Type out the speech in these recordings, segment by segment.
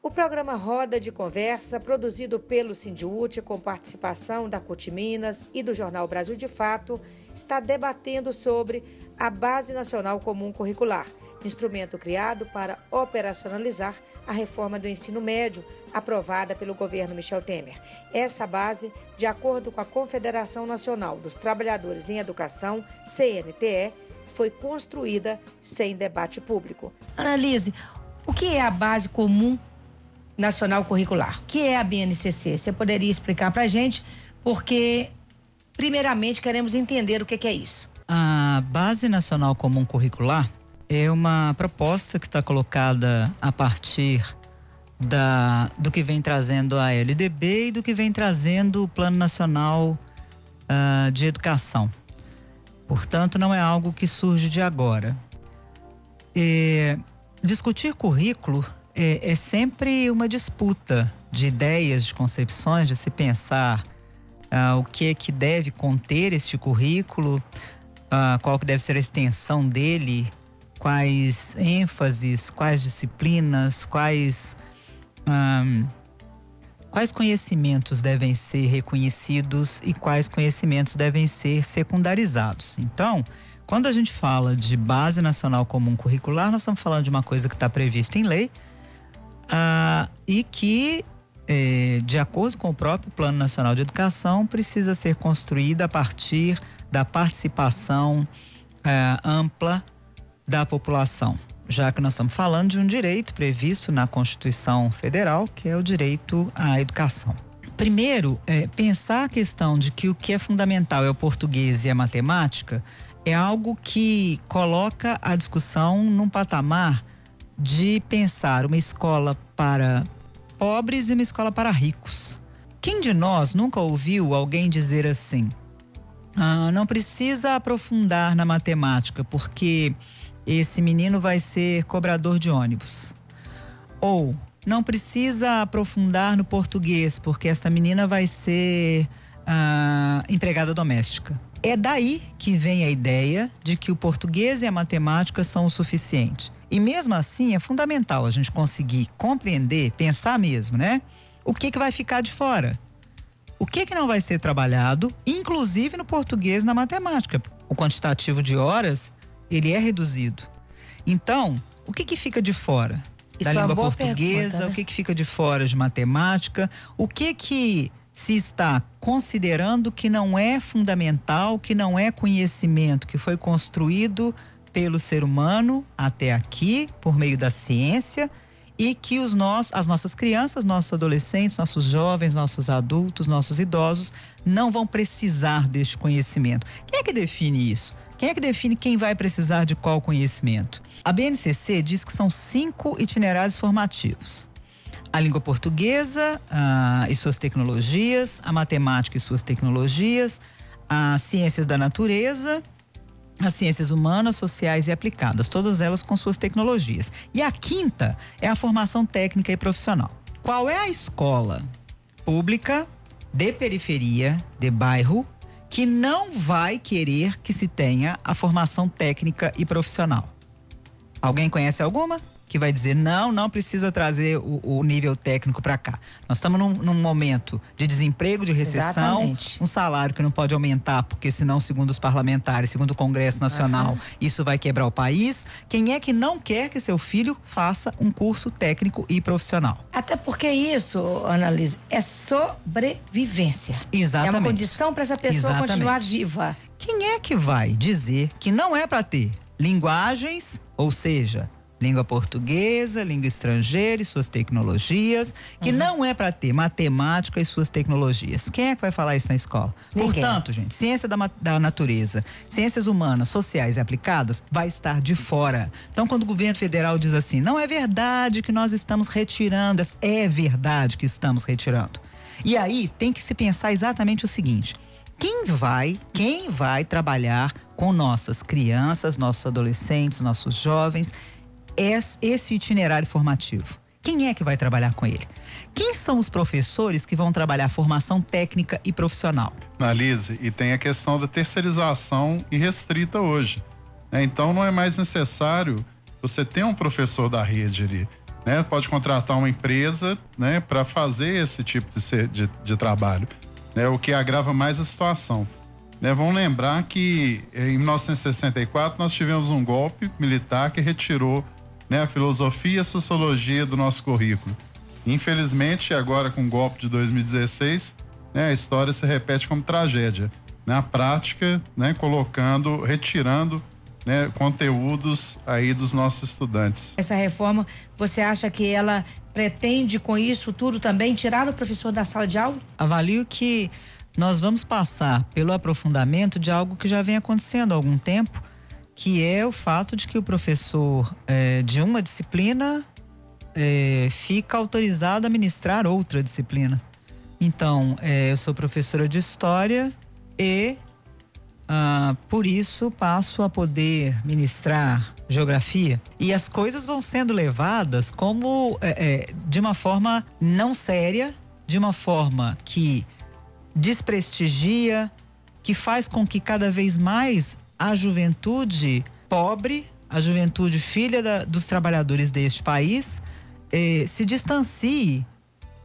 O programa Roda de Conversa, produzido pelo Sindiúte, com participação da CUT Minas e do Jornal Brasil de Fato, está debatendo sobre a Base Nacional Comum Curricular, instrumento criado para operacionalizar a reforma do ensino médio, aprovada pelo governo Michel Temer. Essa base, de acordo com a Confederação Nacional dos Trabalhadores em Educação, CNTE, foi construída sem debate público. Analise, o que é a Base Comum Nacional Curricular? O que é a BNCC? Você poderia explicar para a gente? Porque, primeiramente, queremos entender o que é isso. A Base Nacional Comum Curricular é uma proposta que está colocada a partir do que vem trazendo a LDB e do que vem trazendo o Plano Nacional de Educação. Portanto, não é algo que surge de agora. Discutir currículo é sempre uma disputa de ideias, de concepções, de se pensar o que é que deve conter este currículo, qual que deve ser a extensão dele, quais ênfases, quais disciplinas, quais conhecimentos devem ser reconhecidos e quais conhecimentos devem ser secundarizados. Então, quando a gente fala de Base Nacional Comum Curricular, nós estamos falando de uma coisa que está prevista em lei, e que, de acordo com o próprio Plano Nacional de Educação, precisa ser construída a partir da participação ampla da população, já que nós estamos falando de um direito previsto na Constituição Federal, que é o direito à educação. Primeiro, pensar a questão de que o que é fundamental é o português e a matemática é algo que coloca a discussão num patamar de pensar uma escola para pobres e uma escola para ricos. Quem de nós nunca ouviu alguém dizer assim: não precisa aprofundar na matemática porque esse menino vai ser cobrador de ônibus? Ou não precisa aprofundar no português porque esta menina vai ser empregada doméstica? É daí que vem a ideia de que o português e a matemática são o suficiente. E mesmo assim é fundamental a gente conseguir compreender, pensar mesmo, né? O que vai ficar de fora? O que não vai ser trabalhado, inclusive no português e na matemática? O quantitativo de horas, ele é reduzido. Então, o que fica de fora da língua portuguesa? Pergunta, né? O que fica de fora de matemática? O que se está considerando que não é fundamental, que não é conhecimento, que foi construído pelo ser humano até aqui, por meio da ciência, e que as nossas crianças, nossos adolescentes, nossos jovens, nossos adultos, nossos idosos não vão precisar deste conhecimento. Quem é que define isso? Quem é que define quem vai precisar de qual conhecimento? A BNCC diz que são 5 itinerários formativos: a língua portuguesa e suas tecnologias, a matemática e suas tecnologias, as ciências da natureza, as ciências humanas, sociais e aplicadas, todas elas com suas tecnologias. E a 5ª é a formação técnica e profissional. Qual é a escola pública, de periferia, de bairro, que não vai querer que se tenha a formação técnica e profissional? Alguém conhece alguma? Que vai dizer, não precisa trazer o nível técnico para cá. Nós estamos num momento de desemprego, de recessão. Exatamente. Um salário que não pode aumentar, porque senão, segundo os parlamentares, segundo o Congresso Nacional, isso vai quebrar o país. Quem é que não quer que seu filho faça um curso técnico e profissional? Até porque isso, Annalise, é sobrevivência. Exatamente. É uma condição para essa pessoa continuar viva. Quem é que vai dizer que não é para ter linguagens, ou seja, língua portuguesa, língua estrangeira e suas tecnologias, que não é para ter matemática e suas tecnologias? Quem é que vai falar isso na escola? Ninguém. Portanto, gente, ciência da natureza, ciências humanas, sociais e aplicadas vai estar de fora. Então, quando o governo federal diz assim, não é verdade que nós estamos retirando, é verdade que estamos retirando. E aí tem que se pensar exatamente o seguinte: quem vai trabalhar com nossas crianças, nossos adolescentes, nossos jovens, esse itinerário formativo? Quem é que vai trabalhar com ele? Quem são os professores que vão trabalhar formação técnica e profissional? Analise, e tem a questão da terceirização irrestrita hoje. Então não é mais necessário você ter um professor da rede ali. né, pode contratar uma empresa, né, para fazer esse tipo de trabalho, né, o que agrava mais a situação. Né, vamos lembrar que em 1964 nós tivemos um golpe militar que retirou, né, a filosofia e a sociologia do nosso currículo. Infelizmente, agora com o golpe de 2016, né, a história se repete como tragédia. Na prática, né, retirando, né, conteúdos aí dos nossos estudantes. Essa reforma, você acha que ela pretende com isso tudo também tirar o professor da sala de aula? Avalio que nós vamos passar pelo aprofundamento de algo que já vem acontecendo há algum tempo, que é o fato de que o professor de uma disciplina fica autorizado a ministrar outra disciplina. Então, eu sou professora de História e por isso passo a poder ministrar Geografia. E as coisas vão sendo levadas como de uma forma não séria, de uma forma que desprestigia, que faz com que cada vez mais a juventude pobre, a juventude filha dos trabalhadores deste país, se distancie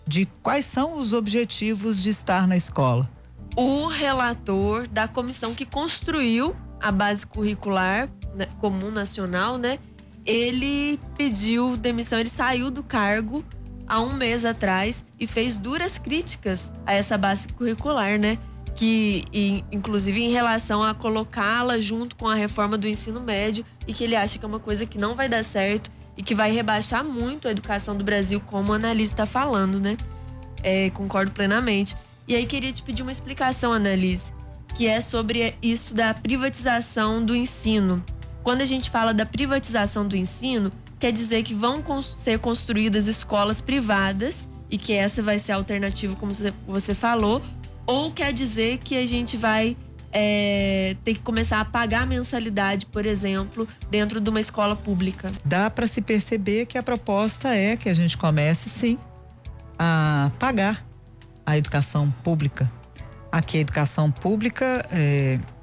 de quais são os objetivos de estar na escola. O relator da comissão que construiu a base curricular comum nacional, né? Ele pediu demissão, ele saiu do cargo há um mês atrás e fez duras críticas a essa base curricular, né? Que, inclusive, em relação a colocá-la junto com a reforma do ensino médio, e que ele acha que é uma coisa que não vai dar certo e que vai rebaixar muito a educação do Brasil, como o Annalise está falando, né? Concordo plenamente. E aí queria te pedir uma explicação, Annalise, que é sobre isso da privatização do ensino. Quando a gente fala da privatização do ensino, quer dizer que vão ser construídas escolas privadas e que essa vai ser a alternativa, como você falou, ou quer dizer que a gente vai ter que começar a pagar mensalidade, por exemplo, dentro de uma escola pública? Dá para se perceber que a proposta é que a gente comece, sim, a pagar a educação pública. Aqui a educação pública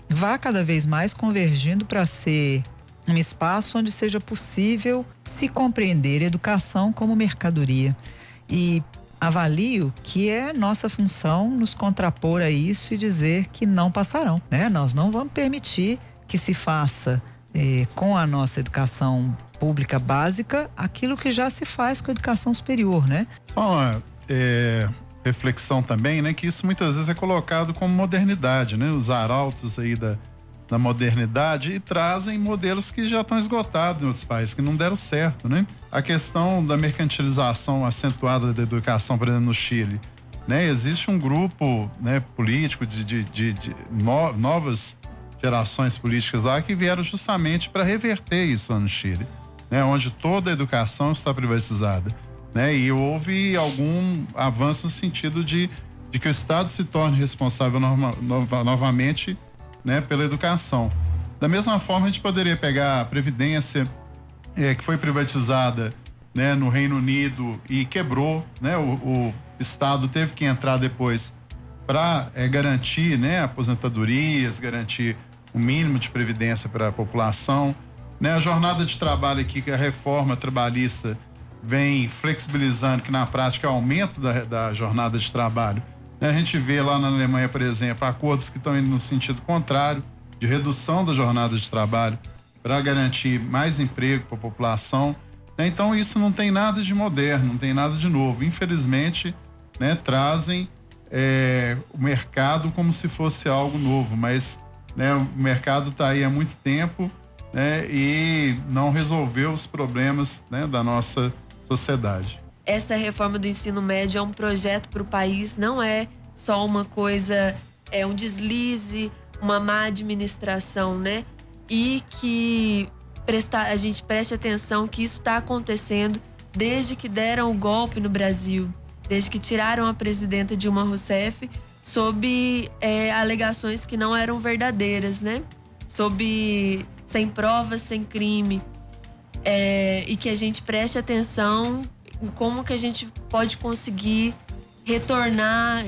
vá cada vez mais convergindo para ser um espaço onde seja possível se compreender a educação como mercadoria. E avalio que é nossa função nos contrapor a isso e dizer que não passarão, né? Nós não vamos permitir que se faça com a nossa educação pública básica aquilo que já se faz com a educação superior, né? Só uma reflexão também, né? Que isso muitas vezes é colocado como modernidade, né? Os arautos aí da modernidade, e trazem modelos que já estão esgotados em outros países, que não deram certo, né? A questão da mercantilização acentuada da educação, por exemplo, no Chile, né? Existe um grupo, né, político de novas gerações políticas lá que vieram justamente para reverter isso lá no Chile, né? Onde toda a educação está privatizada, né? E houve algum avanço no sentido de que o Estado se torne responsável novamente, né, pela educação. Da mesma forma, a gente poderia pegar a Previdência, que foi privatizada, né, no Reino Unido e quebrou, né? O Estado teve que entrar depois para garantir, né, aposentadorias, garantir o mínimo de previdência para a população, né? A jornada de trabalho aqui, que a reforma trabalhista vem flexibilizando, que na prática é o aumento da jornada de trabalho. A gente vê lá na Alemanha, por exemplo, acordos que estão indo no sentido contrário, de redução da jornada de trabalho para garantir mais emprego para a população. Então isso não tem nada de moderno, não tem nada de novo. Infelizmente, né, trazem o mercado como se fosse algo novo, mas, né, o mercado está aí há muito tempo, né, e não resolveu os problemas, né, da nossa sociedade. Essa reforma do ensino médio é um projeto para o país, não é só uma coisa, um deslize, uma má administração, né? E que a gente preste atenção que isso está acontecendo desde que deram o golpe no Brasil, desde que tiraram a presidenta Dilma Rousseff sob alegações que não eram verdadeiras, né? Sem provas, sem crime. E que a gente preste atenção como que a gente pode conseguir retornar,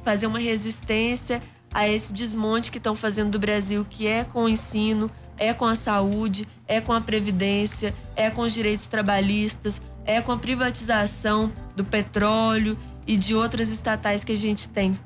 fazer uma resistência a esse desmonte que estão fazendo do Brasil, que é com o ensino, é com a saúde, é com a previdência, é com os direitos trabalhistas. é com a privatização do petróleo e de outras estatais que a gente tem.